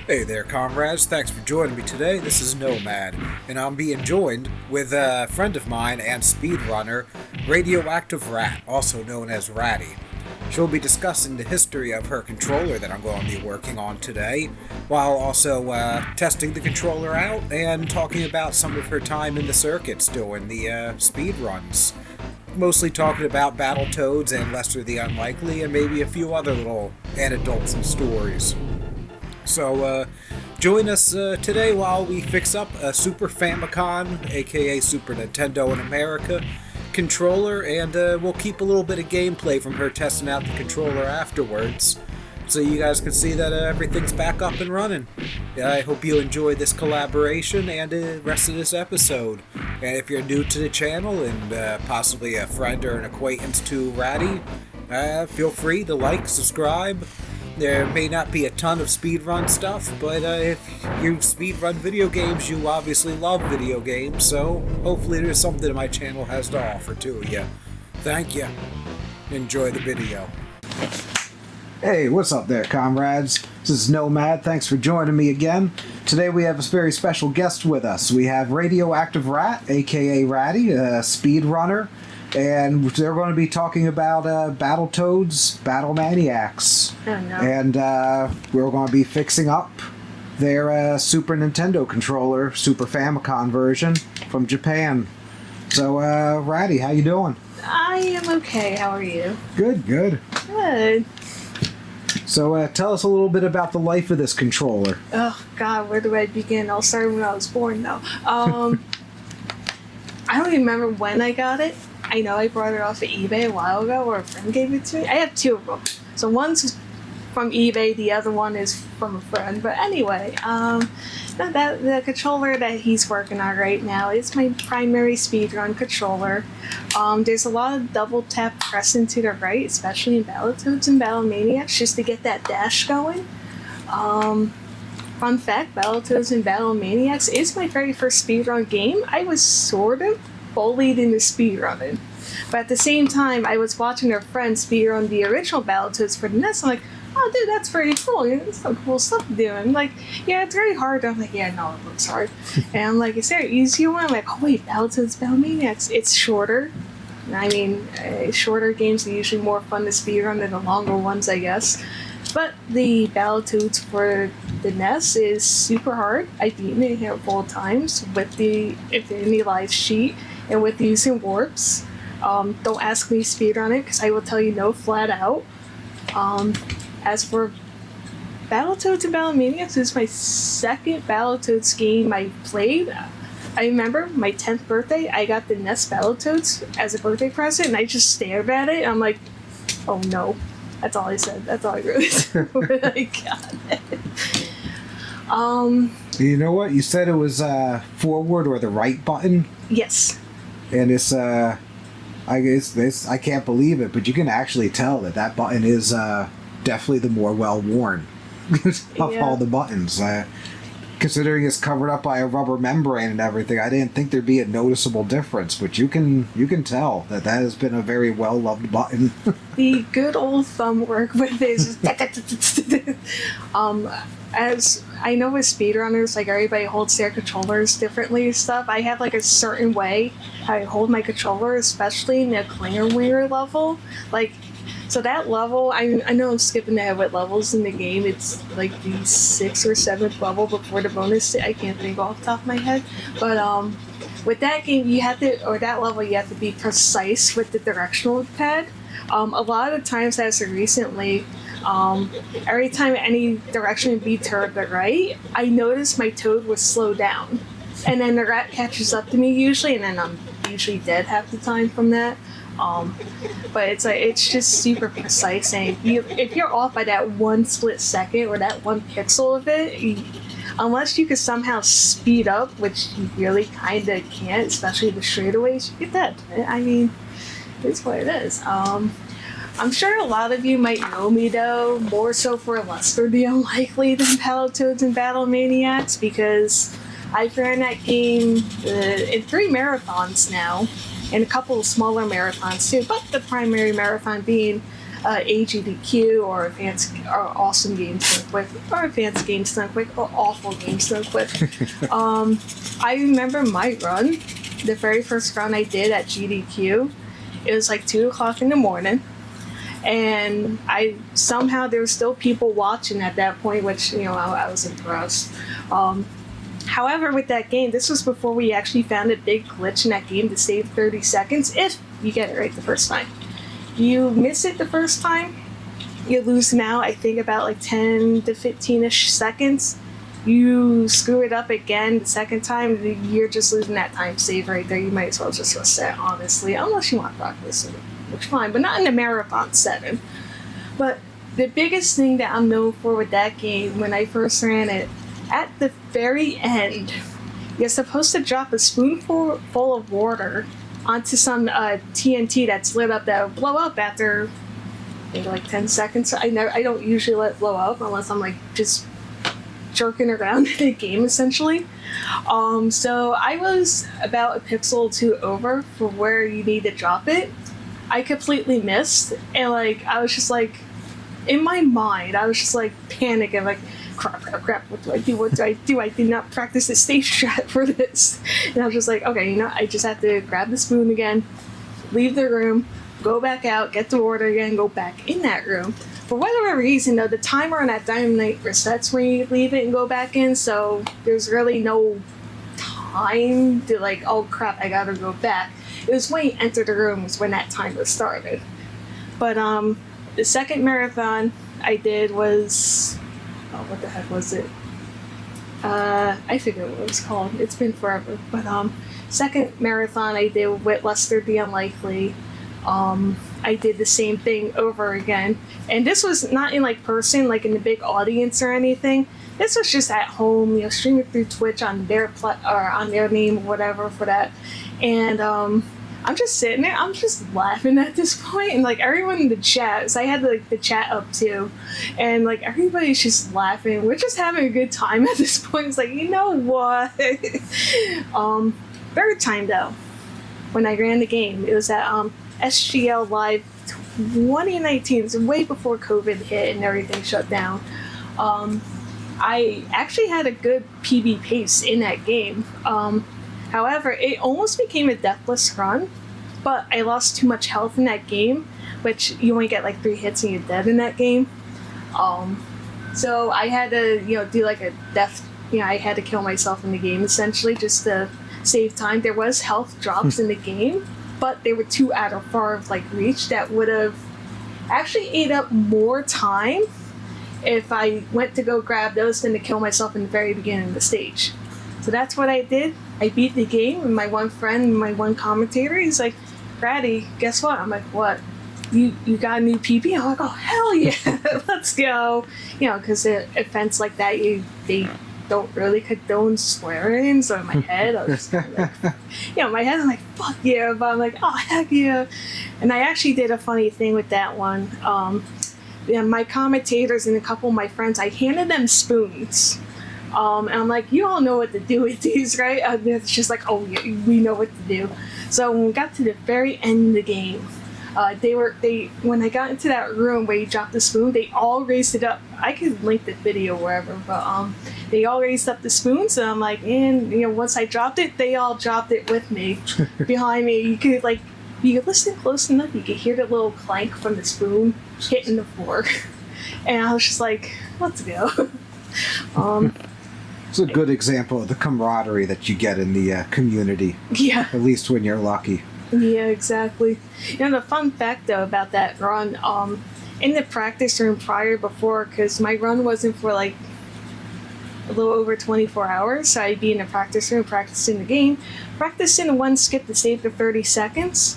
Hey there, comrades. Thanks for joining me today. This is Nomad, and I'm being joined with a friend of mine and speedrunner, Radioactive Rat, also known as Ratty. She'll be discussing the history of her controller that I'm going to be working on today, while also testing the controller out and talking about some of her time in the circuits doing the speedruns. Mostly talking about Battletoads and Lester the Unlikely, and maybe a few other little anecdotes and stories. So, join us today while we fix up a Super Famicom, aka Super Nintendo in America, controller, and we'll keep a little bit of gameplay from her testing out the controller afterwards, so you guys can see that everything's back up and running. I hope you enjoy this collaboration and the rest of this episode. And if you're new to the channel and possibly a friend or an acquaintance to Ratty, feel free to like, subscribe. There may not be a ton of speedrun stuff, but if you speedrun video games, you obviously love video games, so hopefully there's something my channel has to offer to you. Thank you. Enjoy the video. Hey, what's up there, comrades? This is Nomad. Thanks for joining me again. Today we have a very special guest with us. We have Radioactive Rat, aka Ratty, a speedrunner, and they're going to be talking about Battletoads, Battle Maniacs. Oh, no. And we're going to be fixing up their Super Nintendo controller, Super Famicom version from Japan. So, Ratty, how you doing? I am okay. How are you? Good, good. Good. So, tell us a little bit about the life of this controller. Oh, God, where do I begin? I'll start when I was born, though. I don't even remember when I got it. I know I brought it off of eBay a while ago, or a friend gave it to me. I have two of them. So one's from eBay, the other one is from a friend. But anyway, the controller that he's working on right now is my primary speedrun controller. There's a lot of double tap pressing to the right, especially in Battletoads and Battle Maniacs, just to get that dash going. Fun fact, Battletoads and Battle Maniacs is my very first speedrun game. I was sort of bullied into speedrunning. But at the same time, I was watching their friends speedrun the original Battletoads for the NES. I'm like, oh, dude, that's pretty cool. That's some cool stuff to do. And I'm like, yeah, it's very hard. I'm like, yeah, no, it looks hard. And I'm like, is there an easier one? I'm like, oh, wait, Battletoads, Battle Maniacs. It's shorter. I mean, shorter games are usually more fun to speedrun than the longer ones, I guess. But the Battletoads for the NES is super hard. I've beaten it a handful of times with the Infinity Live sheet and with using warps. Don't ask me to speedrun it because I will tell you no flat out. As for Battletoads and Battle Maniacs, this is my second Battletoads game I played. I remember my 10th birthday, I got the NES Battletoads as a birthday present, and I just stared at it, and I'm like, oh no. That's all I said. That's all I wrote when I got it. You know what? You said it was forward or the right button? Yes. And it's, I guess, this, I can't believe it, but you can actually tell that button is definitely the more well-worn of all the buttons. Considering it's covered up by a rubber membrane and everything, I didn't think there'd be a noticeable difference, but you can tell that has been a very well-loved button. The good old thumb work with this. As I know with speedrunners, like everybody holds their controllers differently and stuff. I have like a certain way how I hold my controller, especially in the clinger winger level. Like, so that level, I know I'm skipping ahead with levels in the game. It's like the 6th or 7th level before the bonus. I can't think off the top of my head. But with that game, you have to, or that level, you have to be precise with the directional pad. A lot of times, as of recently, every time any direction would be toward the right, I noticed my toad would slow down. And then the rat catches up to me usually, and then I'm usually dead half the time from that. But it's like, it's just super precise, and if you're off by that one split second or that one pixel of it, unless you could somehow speed up, which you really kind of can't, especially the straightaways, you get dead. I mean, it's what it is. I'm sure a lot of you might know me, though, more so for Lester the Unlikely than Battletoads and Battle Maniacs, because I've ran that game in 3 marathons now, and a couple of smaller marathons too, but the primary marathon being AGDQ or awesome games done quick, or advanced games done quick, or awful games done quick. I remember my run, the very first run I did at GDQ. It was like 2 o'clock in the morning, and I somehow there were still people watching at that point, which I was impressed. However, with that game, this was before we actually found a big glitch in that game to save 30 seconds if you get it right the first time. You miss it the first time, you lose now, I think, about like 10 to 15-ish seconds. You screw it up again the second time, you're just losing that time save right there. You might as well just reset, honestly, unless you want to practice, which fine, but not in a marathon setting. But the biggest thing that I'm known for with that game, when I first ran it, at the very end, you're supposed to drop a spoonful full of water onto some TNT that's lit up that will blow up after maybe like 10 seconds. I don't usually let it blow up unless I'm like just jerking around in the game, essentially. So I was about a pixel or two over for where you need to drop it. I completely missed, and like I was just like, in my mind, I was just like panicking, like, crap, what do I do? I did not practice the stage strat for this. And I was just like, okay, I just have to grab the spoon again, leave the room, go back out, get the water again, go back in that room. For whatever reason, though, the timer on that Dynamite resets when you leave it and go back in, so there's really no time to like, oh crap, I gotta go back. It was when you enter the room was when that timer started. But the second marathon I did was, what the heck was it? I forget what it was called. It's been forever. But second marathon I did with Lester the Unlikely. I did the same thing over again, and this was not in like person, like in the big audience or anything. This was just at home, streaming through Twitch on their or on their name or whatever for that. And I'm just sitting there, I'm just laughing at this point, and like everyone in the chat, so I had like the chat up too, and like everybody's just laughing. We're just having a good time at this point. It's like, you know what? Third time though, when I ran the game, it was at SGL Live 2019. It's way before COVID hit and everything shut down. I actually had a good PB pace in that game. However, it almost became a deathless run, but I lost too much health in that game, which you only get like 3 hits and you're dead in that game. So I had to, do like a death, I had to kill myself in the game essentially just to save time. There was health drops in the game, but they were too out of far of like reach that would have actually ate up more time if I went to go grab those than to kill myself in the very beginning of the stage. So that's what I did. I beat the game, and my one friend, my one commentator, he's like, Ratty, guess what? I'm like, what? You got a new PB? I'm like, oh, hell yeah, let's go. Because events like that, they don't really condone swearing, so in my head, I was just kind of like, my head, I'm like, fuck yeah, but I'm like, oh, heck yeah. And I actually did a funny thing with that one. My commentators and a couple of my friends, I handed them spoons. And I'm like, you all know what to do with these, right? It's just like, oh, yeah, we know what to do. So when we got to the very end of the game, when I got into that room where you dropped the spoon, they all raised it up. I could link the video wherever, but they all raised up the spoons, and I'm like, and once I dropped it, they all dropped it with me behind me. You could listen close enough, you could hear the little clank from the spoon hitting the floor, and I was just like, let's go. It's a good example of the camaraderie that you get in the community. Yeah. At least when you're lucky. Yeah, exactly. The fun fact, though, about that run, in the practice room before, because my run wasn't for, like, a little over 24 hours, so I'd be in the practice room practicing the game, practicing one skip to save for 30 seconds.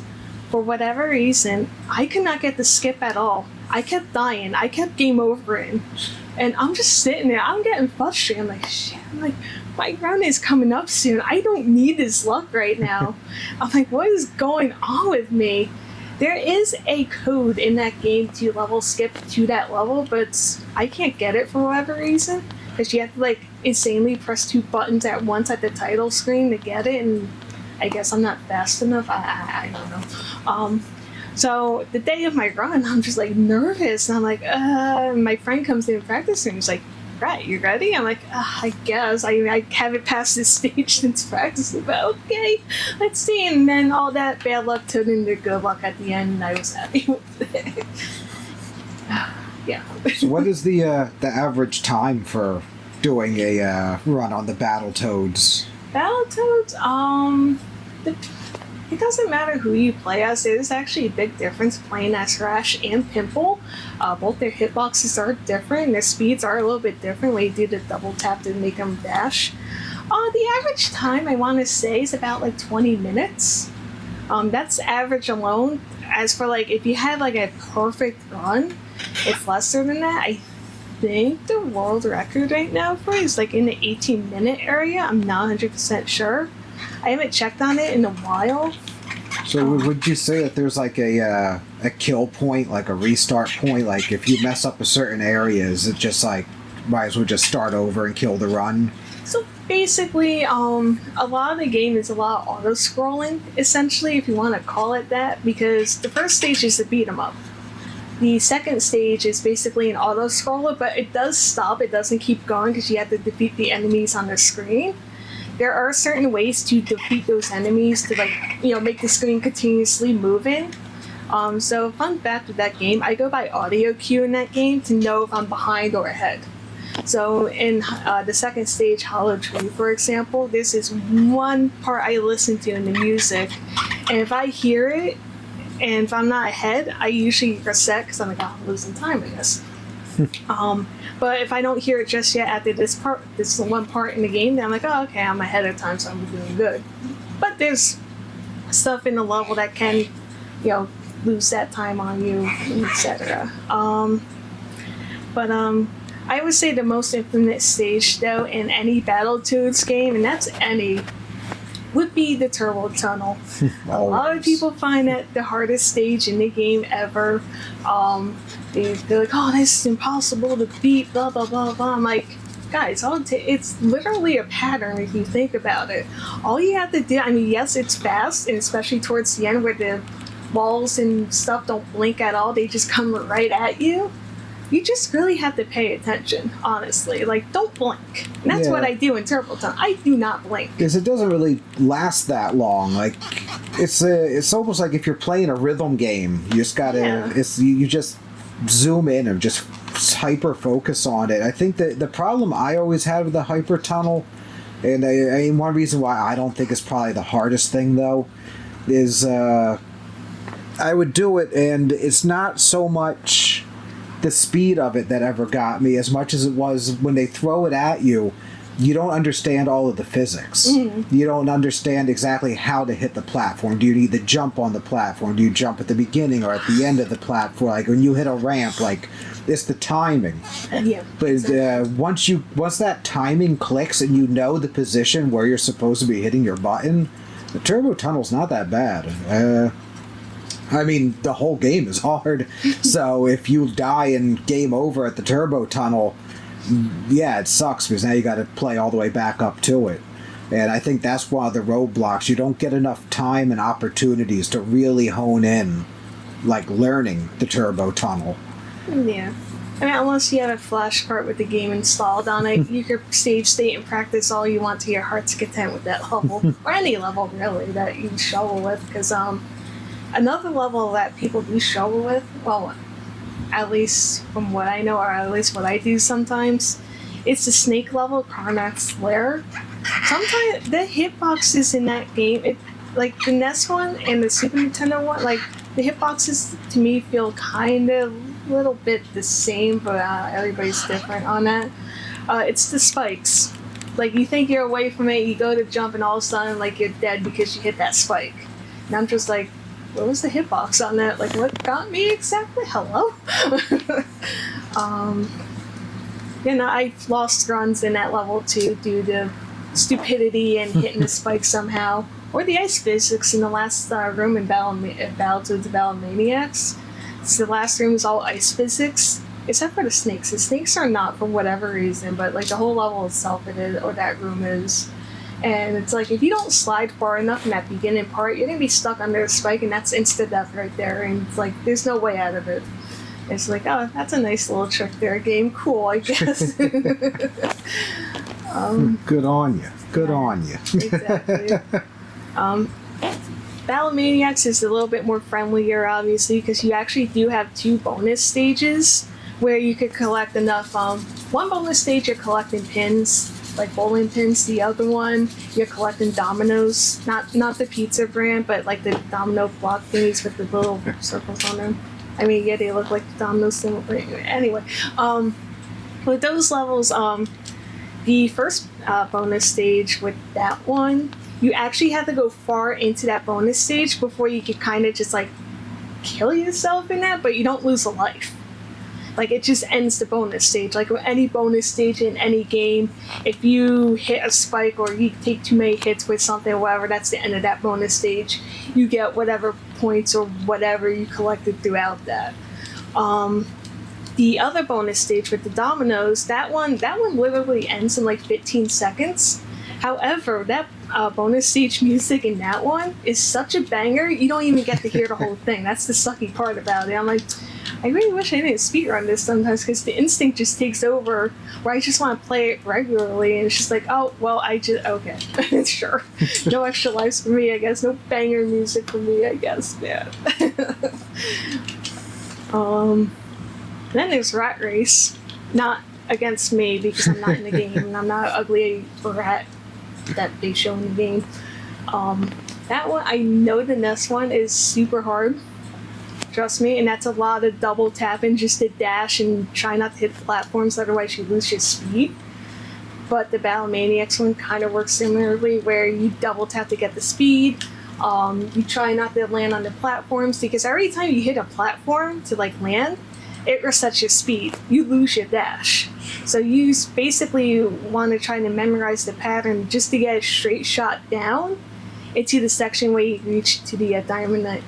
For whatever reason, I could not get the skip at all. I kept dying. I kept game overing. And I'm just sitting there. I'm getting frustrated. I'm like, shit. I'm like, my run is coming up soon. I don't need this luck right now. I'm like, what is going on with me? There is a code in that game to level skip to that level, but I can't get it for whatever reason. Because you have to, like, insanely press 2 buttons at once at the title screen to get it, and I guess I'm not fast enough. I don't know. So the day of my run, I'm just like nervous, and I'm like, my friend comes in and practice, and he's like, right, you ready? I'm like, I guess. I haven't passed this stage since practicing, but okay, let's see. And then all that bad luck turned into good luck at the end, and I was happy with it. Yeah. So what is the average time for doing a run on the Battletoads? Battletoads, it doesn't matter who you play as. There's actually a big difference playing as Rash and Pimple. Both their hitboxes are different, and their speeds are a little bit different when you do the double tap to make them dash. The average time I want to say is about like 20 minutes. That's average alone. As for like if you have like a perfect run, it's lesser than that. I think the world record right now for it is like in the 18-minute area. I'm not 100% sure. I haven't checked on it in a while. So would you say that there's like a kill point, like a restart point? Like if you mess up a certain area, is it just like might as well just start over and kill the run? So basically, a lot of the game is a lot of auto-scrolling, essentially, if you want to call it that, because the first stage is to beat 'em up. The second stage is basically an auto-scroller, but it does stop. It doesn't keep going because you have to defeat the enemies on the screen. There are certain ways to defeat those enemies to make the screen continuously moving. So fun fact with that game, I go by audio cue in that game to know if I'm behind or ahead. So in the second stage, Hollow Tree, for example, this is one part I listen to in the music, and if I hear it, and if I'm not ahead, I usually reset because I'm like, oh, I'm losing time, I guess. But if I don't hear it just yet after this one part in the game, then I'm like, oh, okay, I'm ahead of time, so I'm doing good. But there's stuff in the level that can, lose that time on you, etc. I would say the most infinite stage, though, in any Battletoads game, and that's any, would be the Turbo Tunnel. A lot of people find that the hardest stage in the game ever. They're like, oh, this is impossible to beat, blah, blah, blah, blah. I'm like, guys, it's literally a pattern if you think about it. All you have to do, yes, it's fast, and especially towards the end where the walls and stuff don't blink at all, they just come right at you. You just really have to pay attention, honestly. Like, don't blink. And that's what I do in Turbo Tunnel. I do not blink. Because it doesn't really last that long. Like, it's almost like if you're playing a rhythm game, you just gotta, you just zoom in and just hyper focus on it. I think that the problem I always had with the hyper tunnel, and one reason why I don't think it's probably the hardest thing though, is I would do it, and it's not so much the speed of it that ever got me as much as it was when they throw it at you. You don't understand all of the physics. Mm-hmm. You don't understand exactly how to hit the platform. Do you need to jump on the platform? Do you jump at the beginning or at the end of the platform? Like when you hit a ramp, like it's the timing. Yeah. But once that timing clicks and you know the position where you're supposed to be hitting your button, the Turbo Tunnel's not that bad. The whole game is hard. So if you die and game over at the Turbo Tunnel, yeah, it sucks because now you got to play all the way back up to it. And I think that's one of the roadblocks. You don't get enough time and opportunities to really hone in, like learning the Turbo Tunnel. Yeah. Unless you have a flash cart with the game installed on it, you can save state and practice all you want to your heart's content with that level. Or any level, really, that you struggle with. Because, another level that people do struggle with, well, at least from what I know, or at least what I do sometimes, it's the snake level, Karnak's Lair. Sometimes the hitboxes in that game, like the NES one and the Super Nintendo one, like the hitboxes to me feel kind of a little bit the same, but everybody's different on that. It's the spikes. Like you think you're away from it, you go to jump, and all of a sudden, like you're dead because you hit that spike. And I'm just like, what was the hitbox on that? Like, what got me exactly? Hello? I've lost runs in that level too due to stupidity and hitting the spike somehow. Or the ice physics in the last room in Battletoads the Battle Maniacs. So the last room is all ice physics, except for the snakes. The snakes are not for whatever reason, but like the whole level itself, it is, or that room is. And it's like, if you don't slide far enough in that beginning part, you're gonna be stuck under a spike, and that's instant death right there. And it's like, there's no way out of it. It's like, oh, that's a nice little trick there, game. Cool, I guess. Good on you. Good on you. Exactly. Battle Maniacs is a little bit more friendlier, obviously, because you actually do have 2 bonus stages where you could collect enough. One bonus stage, you're collecting pins, like bowling pins. The other one, you're collecting dominoes. Not the pizza brand, but like the domino block thingies with the little circles on them. I mean, yeah, they look like the dominoes. Anyway, with those levels, the first bonus stage with that one, you actually have to go far into that bonus stage before you could kind of just like kill yourself in that, but you don't lose a life. Like, it just ends the bonus stage. Like with any bonus stage in any game, if you hit a spike or you take too many hits with something or whatever, that's the end of that bonus stage. You get whatever points or whatever you collected throughout that. The other bonus stage with the dominoes, that one literally ends in like 15 seconds. However, that bonus stage music in that one is such a banger, you don't even get to hear the whole thing. That's the sucky part about it. I'm like, I really wish I didn't speedrun this sometimes, because the instinct just takes over where I just want to play it regularly, and it's just like, oh, well, okay, sure. No extra lives for me, I guess. No banger music for me, I guess. Yeah. Then there's Rat Race. Not against me, because I'm not in the game, and I'm not an ugly rat that they show in the game. That one, I know the next one is super hard. Trust me, and that's a lot of double tapping just to dash and try not to hit platforms, otherwise you lose your speed. But the Battle Maniacs one kind of works similarly, where you double tap to get the speed. You try not to land on the platforms, because every time you hit a platform to like land, it resets your speed. You lose your dash. So you basically want to try to memorize the pattern just to get a straight shot down into the section where you reach to the Diamond Knight,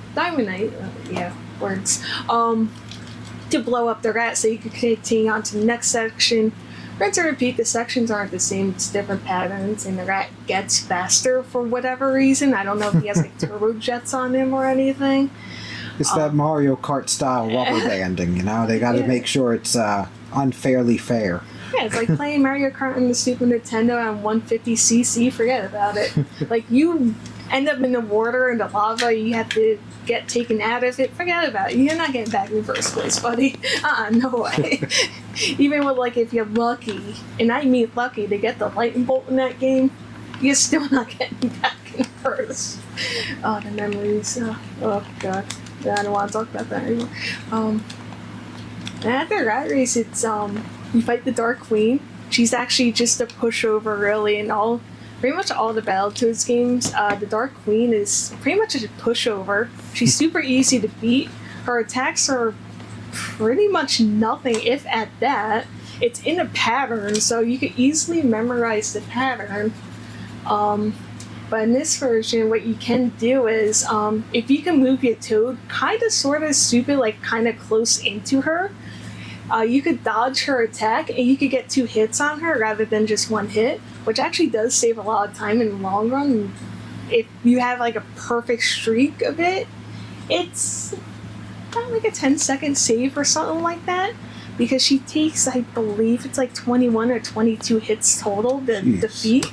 words, to blow up the rat so you can continue on to the next section. Rinse and repeat, the sections aren't the same, it's different patterns, and the rat gets faster for whatever reason. I don't know if he has like turbo jets on him or anything. It's that Mario Kart style rubber banding, you know? They gotta make sure it's unfairly fair. Yeah, it's like playing Mario Kart on the Super Nintendo on 150cc, forget about it. Like, you end up in the water and the lava, you have to get taken out of it, forget about it. You're not getting back in the first place, buddy. No way. Even with, like, if you're lucky, and I mean lucky, to get the lightning bolt in that game, you're still not getting back in first. Oh, the memories. Oh God. I don't want to talk about that anymore. And after Rat Race, it's, you fight the Dark Queen. She's actually just a pushover, really, in pretty much all the Battletoads games. The Dark Queen is pretty much a pushover. She's super easy to beat. Her attacks are pretty much nothing, if at that. It's in a pattern, so you can easily memorize the pattern. But in this version, what you can do is, if you can move your Toad kind of, sort of, stupid, like kind of close into her, you could dodge her attack, and you could get 2 hits on her rather than just 1 hit, which actually does save a lot of time in the long run. If you have like a perfect streak of it, it's not like a 10-second save or something like that, because she takes, I believe it's like 21 or 22 hits total to defeat.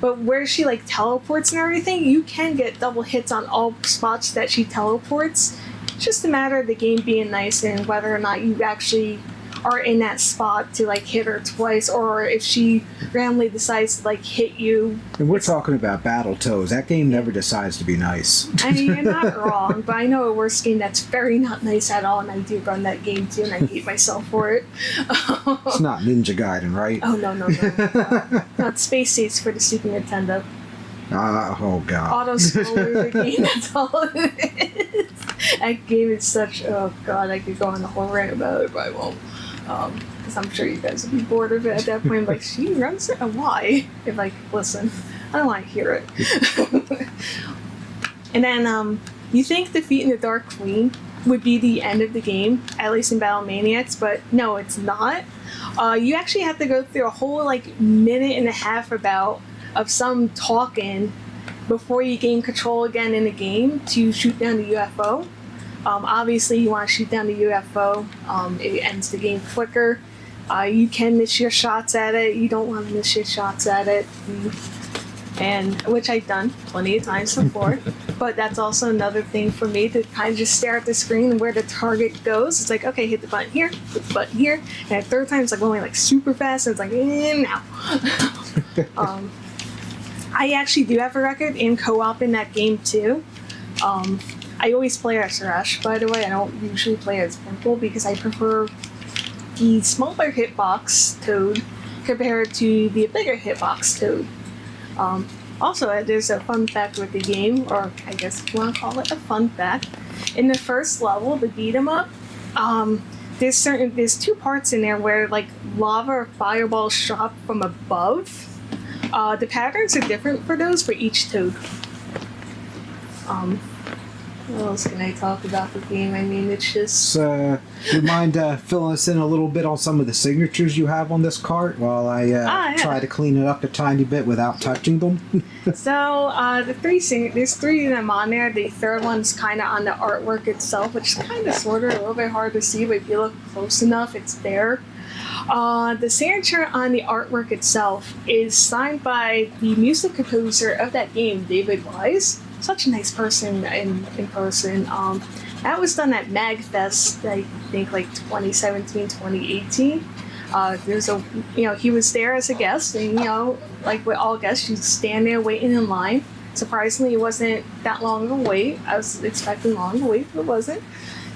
But where she like teleports and everything, you can get double hits on all spots that she teleports. It's just a matter of the game being nice and whether or not you actually are in that spot to like hit her twice, or if she randomly decides to like hit you. And we're talking about Battletoads. That game never decides to be nice. I mean, you're not wrong, but I know a worse game that's very not nice at all, and I do run that game too, and I hate myself for it. It's not Ninja Gaiden, right? Oh, no. Not Space States for the Super Nintendo. Oh, God. Auto-scroller the game, that's all it is. That game is such, oh, God, I could go on the whole rant about it, but I won't. Because I'm sure you guys would be bored of it at that point. Like, she runs it? Why? If like, listen, I don't want to hear it. And then, you think defeating the Dark Queen would be the end of the game, at least in Battle Maniacs, but no, it's not. You actually have to go through a whole, like, minute and a half about of some talking before you gain control again in the game to shoot down the UFO. Obviously, you want to shoot down the UFO. It ends the game quicker. You can miss your shots at it. You don't want to miss your shots at it. And which I've done plenty of times before. But that's also another thing for me to kind of just stare at the screen and where the target goes. It's like, okay, hit the button here, hit the button here. And the third time, it's like going like super fast. And it's like, now. I actually do have a record in co-op in that game too. I always play as Rush, by the way. I don't usually play as Pimple because I prefer the smaller hitbox Toad compared to the bigger hitbox Toad. Also, there's a fun fact with the game, or I guess if you want to call it a fun fact. In the first level, the beat 'em up, there's two parts in there where like lava or fireballs drop from above. The patterns are different for those for each Toad. What else can I talk about the game? I mean, it's just... So, do you mind filling us in a little bit on some of the signatures you have on this cart while I try to clean it up a tiny bit without touching them? So, there's three of them on there. The third one's kind of on the artwork itself, which is kind of sort of a little bit hard to see, but if you look close enough, it's there. The signature on the artwork itself is signed by the music composer of that game, David Wise. Such a nice person in person. That was done at MagFest, I think like 2017, 2018. There's a, he was there as a guest, and like with all guests, you stand there waiting in line. Surprisingly, it wasn't that long of a wait. I was expecting long of a wait, but it wasn't.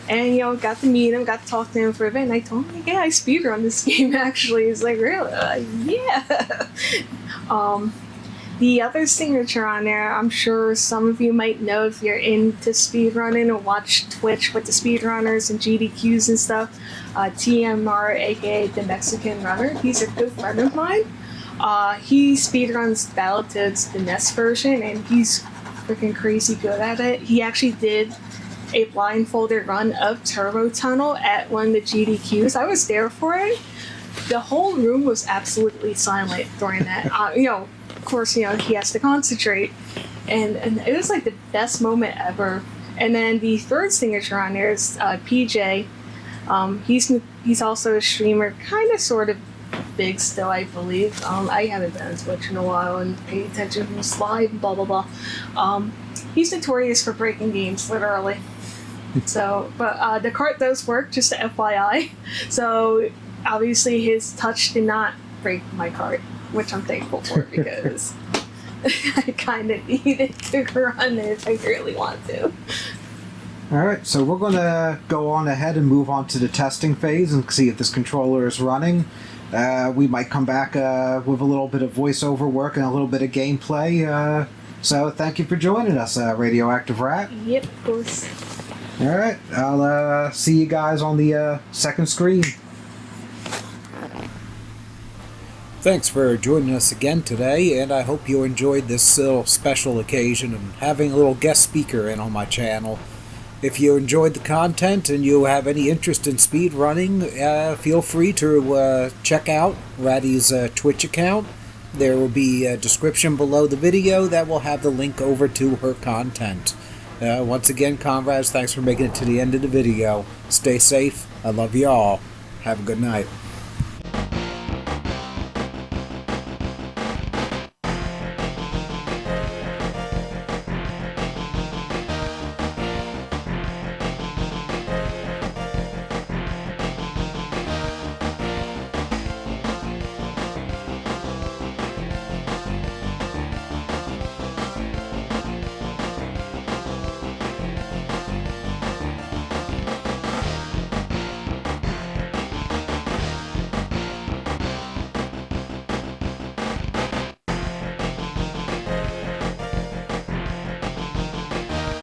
And got to meet him, got to talk to him for a bit, and I told him, yeah, I speedrun this game actually. He's like, really? Yeah. The other signature on there, I'm sure some of you might know if you're into speedrunning or watch Twitch with the speedrunners and GDQs and stuff. TMR, aka the Mexican Runner, he's a good friend of mine. He speedruns Battletoads, the NES version, and he's freaking crazy good at it. He actually did a blindfolded run of Turbo Tunnel at one of the GDQs. I was there for it. The whole room was absolutely silent during that. Of course, he has to concentrate, and it was like the best moment ever. And then the third signature on there is PJ. He's also a streamer, kind of sort of big still, I believe. I haven't been on Twitch in a while and paid attention who's live and blah blah blah. He's notorious for breaking games, literally. So, but the cart does work, just a FYI. So obviously his touch did not break my cart, which I'm thankful for because I kind of need it to run it if I really want to. Alright, so we're going to go on ahead and move on to the testing phase and see if this controller is running. We might come back with a little bit of voiceover work and a little bit of gameplay. So thank you for joining us, Radioactive Rat. Yep, of course. Alright, I'll see you guys on the second screen. Thanks for joining us again today, and I hope you enjoyed this little special occasion of having a little guest speaker in on my channel. If you enjoyed the content and you have any interest in speedrunning, feel free to check out Ratty's Twitch account. There will be a description below the video that will have the link over to her content. Once again, comrades, thanks for making it to the end of the video. Stay safe. I love you all. Have a good night.